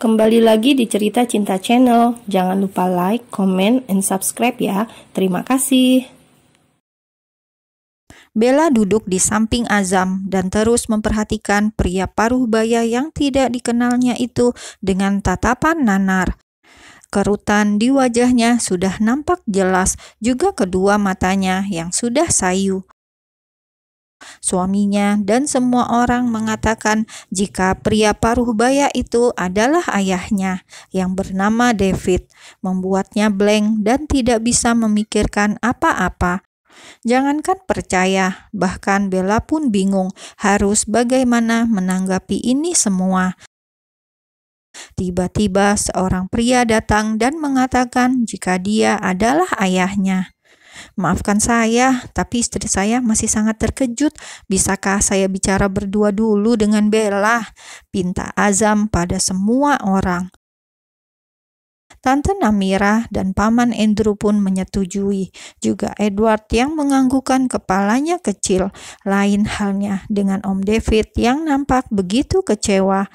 kembali lagi di Cerita Cinta Channel. Jangan lupa like, comment, and subscribe ya. Terima kasih. Bella duduk di samping Azam dan terus memperhatikan pria paruh baya yang tidak dikenalnya itu dengan tatapan nanar. Kerutan di wajahnya sudah nampak jelas, juga kedua matanya yang sudah sayu. Suaminya dan semua orang mengatakan jika pria paruh baya itu adalah ayahnya yang bernama David, membuatnya blank dan tidak bisa memikirkan apa-apa. Jangankan percaya, bahkan Bella pun bingung harus bagaimana menanggapi ini semua. Tiba-tiba seorang pria datang dan mengatakan jika dia adalah ayahnya. "Maafkan saya, tapi istri saya masih sangat terkejut. Bisakah saya bicara berdua dulu dengan Bella?" pinta Azam pada semua orang. Tante Namira dan Paman Andrew pun menyetujui. Juga Edward yang menganggukkan kepalanya kecil. Lain halnya dengan Om David yang nampak begitu kecewa.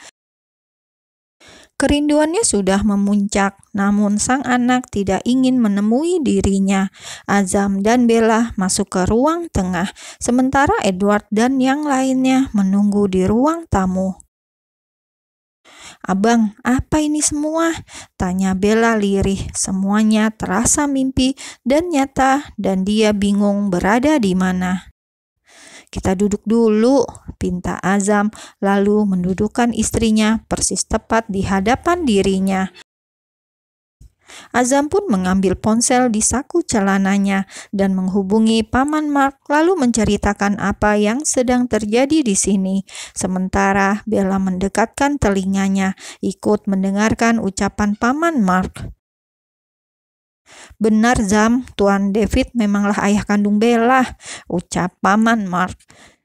Kerinduannya sudah memuncak, namun sang anak tidak ingin menemui dirinya. Azam dan Bella masuk ke ruang tengah, sementara Edward dan yang lainnya menunggu di ruang tamu. "Abang, apa ini semua?" tanya Bella lirih. Semuanya terasa mimpi dan nyata dan dia bingung berada di mana. "Kita duduk dulu," pinta Azam, lalu mendudukkan istrinya persis tepat di hadapan dirinya. Azam pun mengambil ponsel di saku celananya dan menghubungi Paman Mark lalu menceritakan apa yang sedang terjadi di sini. Sementara Bella mendekatkan telinganya, ikut mendengarkan ucapan Paman Mark. "Benar Zam, Tuan David memanglah ayah kandung Bella," ucap Paman Mark.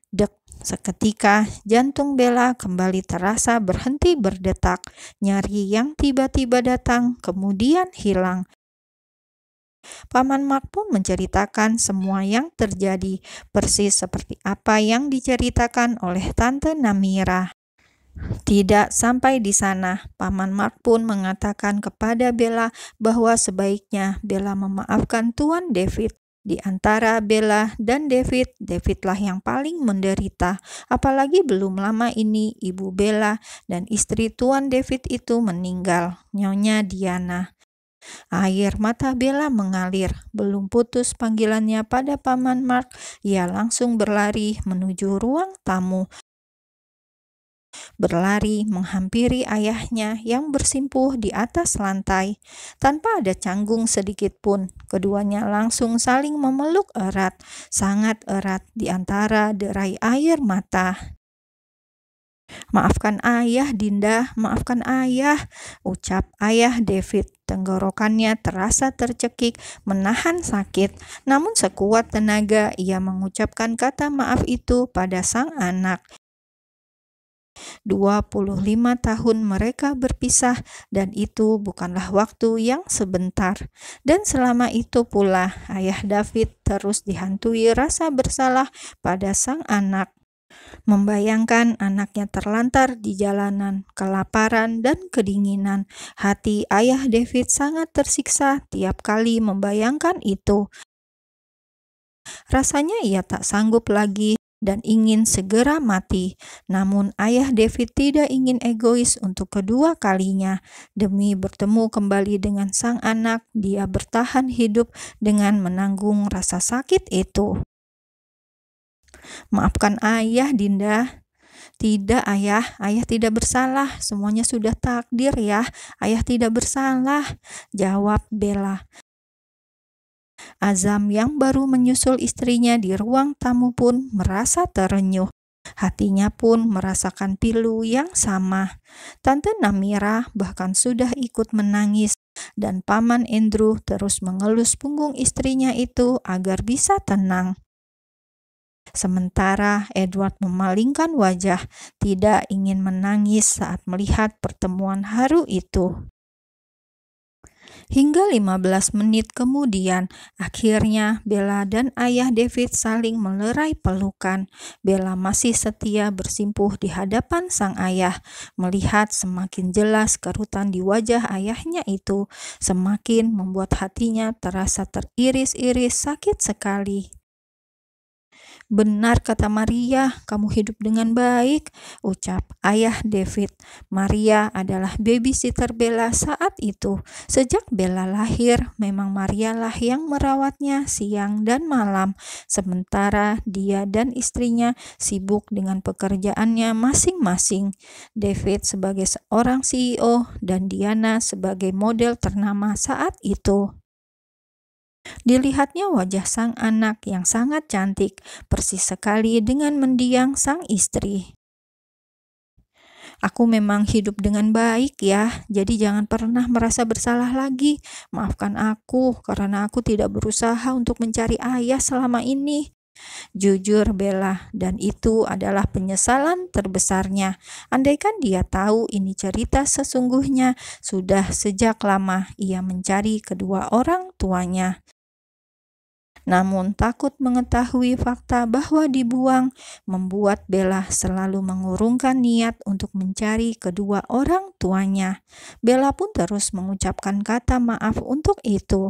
Dek, seketika jantung Bella kembali terasa berhenti berdetak. Nyeri yang tiba-tiba datang kemudian hilang. Paman Mark pun menceritakan semua yang terjadi, persis seperti apa yang diceritakan oleh Tante Namira. Tidak sampai di sana, Paman Mark pun mengatakan kepada Bella bahwa sebaiknya Bella memaafkan Tuan David. Di antara Bella dan David, Davidlah yang paling menderita. Apalagi belum lama ini ibu Bella dan istri Tuan David itu meninggal, Nyonya Diana. Air mata Bella mengalir. Belum putus panggilannya pada Paman Mark, ia langsung berlari menuju ruang tamu. Berlari menghampiri ayahnya yang bersimpuh di atas lantai. Tanpa ada canggung sedikit pun, keduanya langsung saling memeluk erat, sangat erat di antara derai air mata. "Maafkan ayah, Dinda, maafkan ayah," ucap ayah David. Tenggorokannya terasa tercekik, menahan sakit. Namun sekuat tenaga ia mengucapkan kata maaf itu pada sang anak. 25 tahun mereka berpisah dan itu bukanlah waktu yang sebentar. Dan selama itu pula ayah David terus dihantui rasa bersalah pada sang anak. Membayangkan anaknya terlantar di jalanan, kelaparan dan kedinginan. Hati ayah David sangat tersiksa tiap kali membayangkan itu. Rasanya ia tak sanggup lagi dan ingin segera mati. Namun ayah David tidak ingin egois untuk kedua kalinya. Demi bertemu kembali dengan sang anak, dia bertahan hidup dengan menanggung rasa sakit itu. "Maafkan ayah, Dinda." "Tidak ayah, ayah tidak bersalah. Semuanya sudah takdir ya. Ayah tidak bersalah," jawab Bella. Azam yang baru menyusul istrinya di ruang tamu pun merasa terenyuh. Hatinya pun merasakan pilu yang sama. Tante Namira bahkan sudah ikut menangis dan Paman Andrew terus mengelus punggung istrinya itu agar bisa tenang. Sementara Edward memalingkan wajah, tidak ingin menangis saat melihat pertemuan haru itu. Hingga 15 menit kemudian, akhirnya Bella dan ayah David saling melerai pelukan. Bella masih setia bersimpuh di hadapan sang ayah. Melihat semakin jelas kerutan di wajah ayahnya itu, semakin membuat hatinya terasa teriris-iris sakit sekali. "Benar kata Maria, kamu hidup dengan baik," ucap ayah David. Maria adalah babysitter Bella saat itu. Sejak Bella lahir, memang Maria lah yang merawatnya siang dan malam, sementara dia dan istrinya sibuk dengan pekerjaannya masing-masing. David sebagai seorang CEO dan Diana sebagai model ternama saat itu. Dilihatnya wajah sang anak yang sangat cantik, persis sekali dengan mendiang sang istri. "Aku memang hidup dengan baik ya, jadi jangan pernah merasa bersalah lagi. Maafkan aku karena aku tidak berusaha untuk mencari ayah selama ini," jujur Bella, dan itu adalah penyesalan terbesarnya. Andaikan dia tahu ini cerita sesungguhnya, sudah sejak lama ia mencari kedua orang tuanya. Namun takut mengetahui fakta bahwa dibuang membuat Bella selalu mengurungkan niat untuk mencari kedua orang tuanya. Bella pun terus mengucapkan kata maaf untuk itu.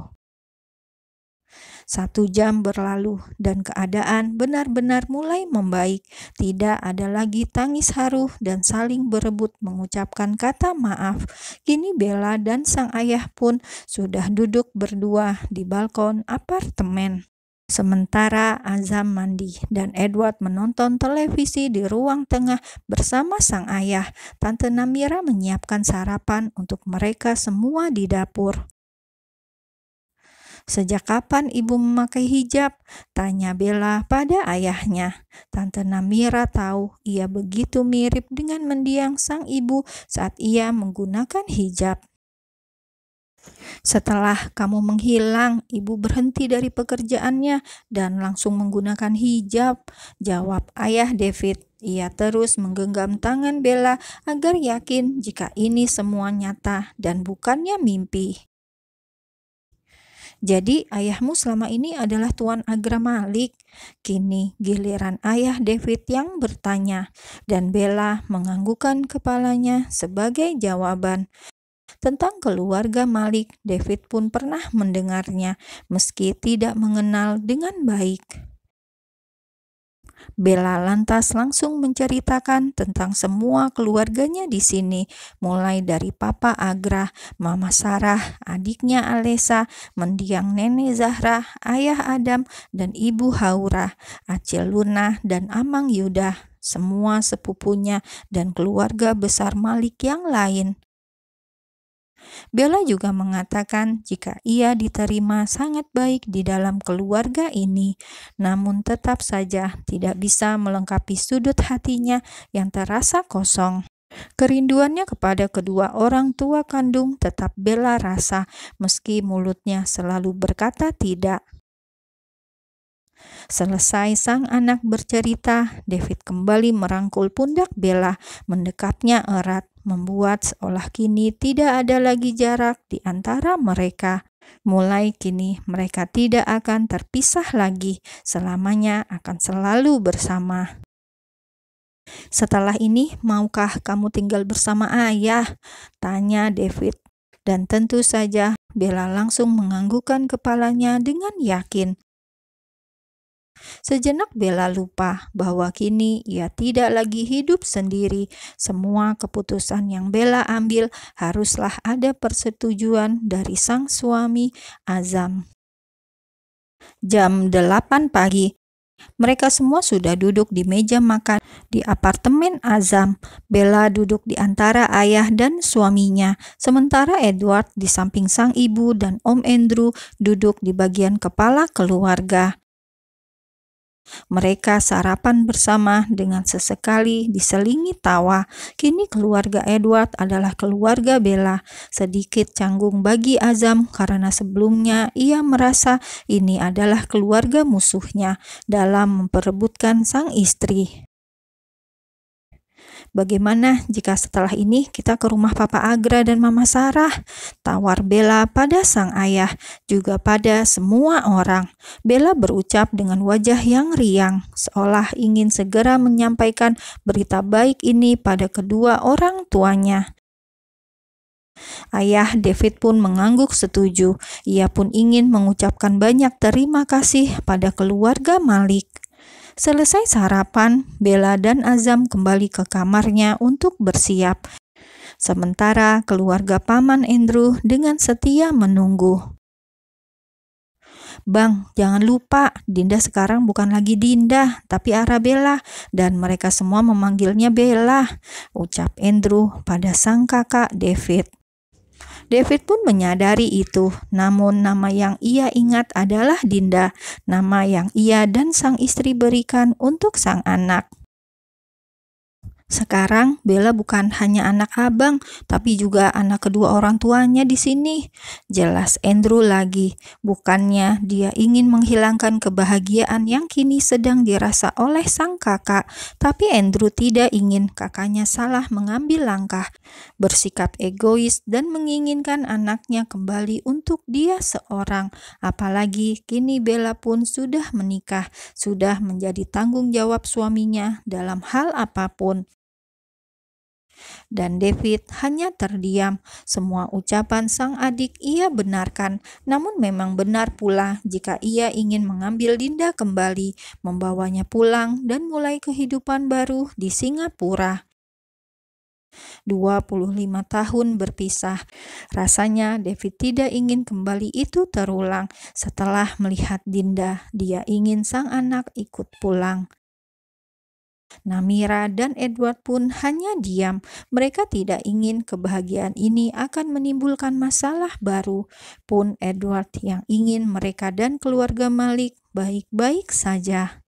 1 jam berlalu dan keadaan benar-benar mulai membaik. Tidak ada lagi tangis haru dan saling berebut mengucapkan kata maaf. Kini Bella dan sang ayah pun sudah duduk berdua di balkon apartemen. Sementara Azam mandi dan Edward menonton televisi di ruang tengah bersama sang ayah, Tante Namira menyiapkan sarapan untuk mereka semua di dapur. "Sejak kapan ibu memakai hijab?" tanya Bella pada ayahnya. Tante Namira tahu ia begitu mirip dengan mendiang sang ibu saat ia menggunakan hijab. "Setelah kamu menghilang, ibu berhenti dari pekerjaannya dan langsung menggunakan hijab," jawab ayah David. Ia terus menggenggam tangan Bella agar yakin jika ini semua nyata dan bukannya mimpi. "Jadi ayahmu selama ini adalah Tuan Agra Malik?" Kini giliran ayah David yang bertanya, dan Bella menganggukkan kepalanya sebagai jawaban. Tentang keluarga Malik, David pun pernah mendengarnya, meski tidak mengenal dengan baik. Bella lantas langsung menceritakan tentang semua keluarganya di sini, mulai dari Papa Agra, Mama Sarah, adiknya Alessa, mendiang Nenek Zahra, Ayah Adam, dan Ibu Haura, Acil Luna, dan Amang Yuda, semua sepupunya, dan keluarga besar Malik yang lain. Bella juga mengatakan jika ia diterima sangat baik di dalam keluarga ini, namun tetap saja tidak bisa melengkapi sudut hatinya yang terasa kosong. Kerinduannya kepada kedua orang tua kandung tetap Bella rasa, meski mulutnya selalu berkata tidak. Selesai sang anak bercerita, David kembali merangkul pundak Bella, mendekapnya erat, membuat seolah kini tidak ada lagi jarak di antara mereka. Mulai kini mereka tidak akan terpisah lagi, selamanya akan selalu bersama. "Setelah ini, maukah kamu tinggal bersama ayah?" tanya David. Dan tentu saja Bella langsung menganggukkan kepalanya dengan yakin. Sejenak Bella lupa bahwa kini ia tidak lagi hidup sendiri. Semua keputusan yang Bella ambil haruslah ada persetujuan dari sang suami Azam. Jam 8 pagi. Mereka semua sudah duduk di meja makan di apartemen Azam. Bella duduk di antara ayah dan suaminya, sementara Edward di samping sang ibu dan Om Andrew duduk di bagian kepala keluarga. Mereka sarapan bersama dengan sesekali diselingi tawa. Kini keluarga Edward adalah keluarga Bella. Sedikit canggung bagi Azam karena sebelumnya ia merasa ini adalah keluarga musuhnya dalam memperebutkan sang istri. Bagaimana jika setelah ini kita ke rumah Papa Agra dan Mama Sarah? Tawar Bella pada sang ayah, juga pada semua orang. Bella berucap dengan wajah yang riang, seolah ingin segera menyampaikan berita baik ini pada kedua orang tuanya. Ayah David pun mengangguk setuju. Ia pun ingin mengucapkan banyak terima kasih pada keluarga Malik. Selesai sarapan, Bella dan Azam kembali ke kamarnya untuk bersiap. Sementara keluarga Paman Andrew dengan setia menunggu. "Bang, jangan lupa, Dinda sekarang bukan lagi Dinda, tapi Arabella, dan mereka semua memanggilnya Bella," ucap Andrew pada sang kakak David. David pun menyadari itu, namun nama yang ia ingat adalah Dinda, nama yang ia dan sang istri berikan untuk sang anak. Sekarang Bella bukan hanya anak abang, tapi juga anak kedua orang tuanya di sini. Jelas Andrew lagi. Bukannya dia ingin menghilangkan kebahagiaan yang kini sedang dirasa oleh sang kakak, tapi Andrew tidak ingin kakaknya salah mengambil langkah, bersikap egois dan menginginkan anaknya kembali untuk dia seorang. Apalagi kini Bella pun sudah menikah, sudah menjadi tanggung jawab suaminya dalam hal apapun. Dan David hanya terdiam. Semua ucapan sang adik ia benarkan, namun memang benar pula jika ia ingin mengambil Dinda kembali, membawanya pulang dan mulai kehidupan baru di Singapura. 25 tahun berpisah. Rasanya David tidak ingin kembali itu terulang. Setelah melihat Dinda, dia ingin sang anak ikut pulang. Namira dan Edward pun hanya diam. Mereka tidak ingin kebahagiaan ini akan menimbulkan masalah baru. Pun Edward yang ingin mereka dan keluarga Malik baik-baik saja.